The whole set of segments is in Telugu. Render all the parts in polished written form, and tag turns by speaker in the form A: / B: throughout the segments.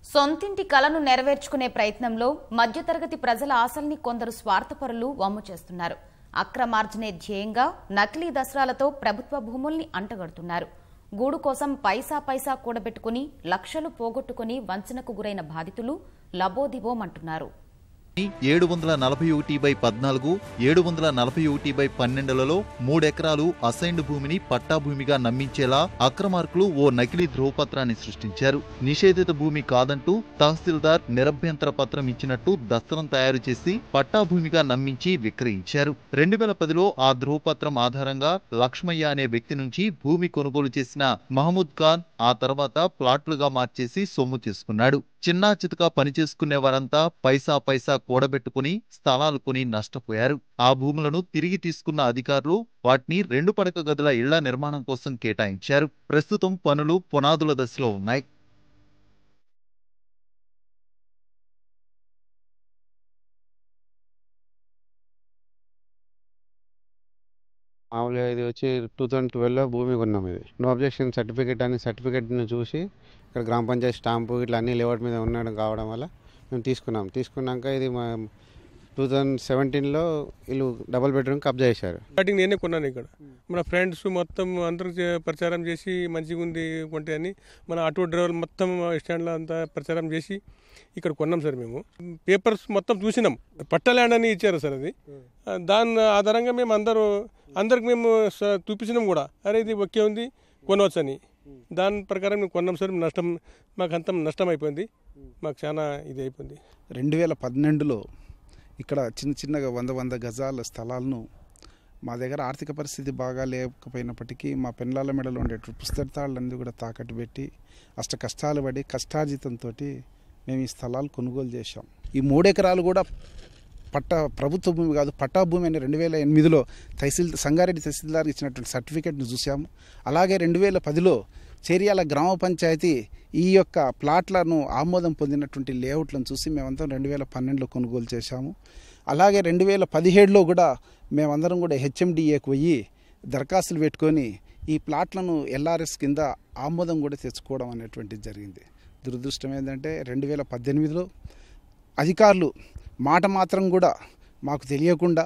A: సొంతింటి కలను నెరవేర్చుకునే ప్రయత్నంలో మధ్యతరగతి ప్రజల ఆశల్ని కొందరు స్వార్థపరులు వమ్ము చేస్తున్నారు. అక్రమార్జనే ధ్యేయంగా నకిలీ దసరాలతో ప్రభుత్వ భూముల్ని అంటగడుతున్నారు. గూడు కోసం పైసా కూడబెట్టుకుని లక్షలు పోగొట్టుకుని వంచనకు గురైన బాధితులు లబోదిబోమంటున్నారు.
B: 741/14, 741/12లలో 3 ఎకరాలు అసైన్డ్ భూమిని పట్టా భూమిగా నమ్మించేలా అక్రమార్కులు ఓ నకిలీ ధ్రువపత్రాన్ని సృష్టించారు. నిషేధిత భూమి కాదంటూ తహసీల్దార్ నిరభ్యంతర పత్రం ఇచ్చినట్టు దస్త్రం తయారు చేసి పట్టా భూమిగా నమ్మించి విక్రయించారు. 2010లో ఆ ధ్రువపత్రం ఆధారంగా లక్ష్మయ్య అనే వ్యక్తి నుంచి భూమి కొనుగోలు చేసిన మహమూద్ ఖాన్ ఆ తర్వాత ప్లాట్లుగా మార్చేసి సొమ్ము చేసుకున్నాడు. చిన్నా చితకా పనిచేసుకునే వారంతా పైసా కూడబెట్టుకుని స్థలాలు కొని నష్టపోయారు. ఆ భూములను తిరిగి తీసుకున్న అధికారులు వాటిని 2 పడక గదుల ఇళ్ల నిర్మాణం కోసం కేటాయించారు. ప్రస్తుతం పనులు పునాదుల దశలో ఉన్నాయి.
C: మామూలుగా ఇది వచ్చి 2012లో భూమి కొన్నాం. ఇది నో అబ్జెక్షన్ సర్టిఫికేట్ అని సర్టిఫికేట్ని చూసి ఇక్కడ గ్రామ పంచాయతీ స్టాంపు ఇట్లా అన్ని లేఅవుట్ మీద ఉండడం కావడం వల్ల మేము తీసుకున్నాక ఇది 2017లో వీళ్ళు డబుల్ బెడ్రూమ్ కబ్జా చేశారు.
D: స్టార్టింగ్ నేనే కొన్నాను. ఇక్కడ మన ఫ్రెండ్స్ మొత్తం అందరికి ప్రచారం చేసి మంచిగా ఉంది కొంటే అని మన ఆటో డ్రైవర్లు మొత్తం స్టాండ్లో అంతా ప్రచారం చేసి ఇక్కడ కొన్నాం సార్. మేము పేపర్స్ మొత్తం చూసినాం. పట్టా ల్యాండ్ అని ఇచ్చారు సార్. అది దాని ఆధారంగా మేము అందరికి మేము చూపించినాం కూడా, అరే ఇది ఒకే ఉంది కొనవచ్చు అని. దాని ప్రకారం మేము కొన్నాం సార్. మాకు అంత నష్టం అయిపోయింది. మాకు చాలా ఇది అయిపోయింది.
E: 2012లో ఇక్కడ చిన్నగా 100 గజాల స్థలాలను మా దగ్గర ఆర్థిక పరిస్థితి బాగా లేకపోయినప్పటికీ మా పెన్లాల మెడలో ఉండే పుస్తకాలన్నీ కూడా తాకట్టు పెట్టి కష్టాలు పడి కష్టార్జితంతో మేము ఈ స్థలాలు కొనుగోలు చేశాం. ఈ 3 ఎకరాలు కూడా ప్రభుత్వ భూమి కాదు, పట్టా భూమి అని 2008లో సంగారెడ్డి తహసీల్దార్ ఇచ్చినటువంటి సర్టిఫికేట్ను చూసాము. అలాగే 2010లో చేర్యాల గ్రామ పంచాయతీ ఈ యొక్క ప్లాట్లను ఆమోదం పొందినటువంటి లేఅవుట్లను చూసి మేమంతా 2012లో కొనుగోలు చేశాము. అలాగే 2017లో కూడా మేమందరం కూడా హెచ్ఎండిఏకి పోయి దరఖాస్తులు పెట్టుకొని ఈ ప్లాట్లను ఎల్ఆర్ఎస్ కింద ఆమోదం కూడా తెచ్చుకోవడం అనేటువంటిది జరిగింది. దురదృష్టం ఏంటంటే 2018లో అధికారులు మాట మాత్రం కూడా మాకు తెలియకుండా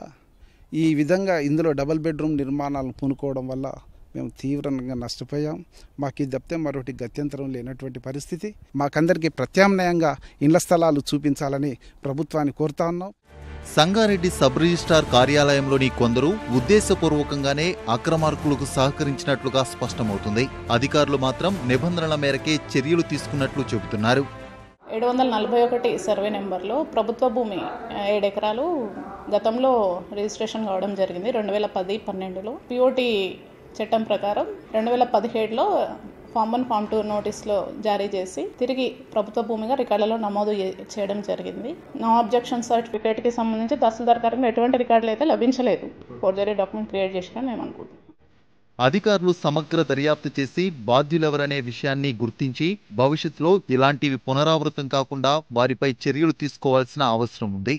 E: ఈ విధంగా ఇందులో డబుల్ బెడ్రూమ్ నిర్మాణాలను పూనుకోవడం వల్ల మేము తీవ్రంగా నష్టపోయాం. మాకు ఇది తప్పితే మరొకటి గత్యంతరం లేనటువంటి పరిస్థితి. మాకందరికీ ప్రత్యామ్నాయంగా ఇళ్ల స్థలాలు చూపించాలని ప్రభుత్వాన్ని కోరుతా ఉన్నాం.
B: సంగారెడ్డి సబ్ రిజిస్ట్రార్ కార్యాలయంలోని కొందరు ఉద్దేశపూర్వకంగానే అక్రమార్కులకు సహకరించినట్లుగా స్పష్టమవుతుంది. అధికారులు మాత్రం నిబంధనల మేరకే చర్యలు తీసుకున్నట్లు చెబుతున్నారు.
F: 741 సర్వే నెంబర్లో ప్రభుత్వ భూమి 7 ఎకరాలు గతంలో రిజిస్ట్రేషన్ కావడం జరిగింది 2010-12లో. పిఓటి చట్టం ప్రకారం 2017లో ఫామ్ 1, ఫామ్ 2 నోటీస్లో జారీ చేసి తిరిగి ప్రభుత్వ భూమిగా రికార్డులలో నమోదు చేయడం జరిగింది. నో అబ్జెక్షన్ సర్టిఫికేట్కి సంబంధించి తహసీల్దార్ గారికి ఎటువంటి రికార్డులు అయితే లభించలేదు. ఫోర్జరీ డాక్యుమెంట్ క్రియేట్ చేసినా మేము అనుకుంటున్నాం.
B: అధికారులు సమగ్ర దర్యాప్తు చేసి బాధ్యులెవరనే విషయాన్ని గుర్తించి భవిష్యత్తులో ఇలాంటివి పునరావృతం కాకుండా వారిపై చర్యలు తీసుకోవాల్సిన అవసరం ఉంది.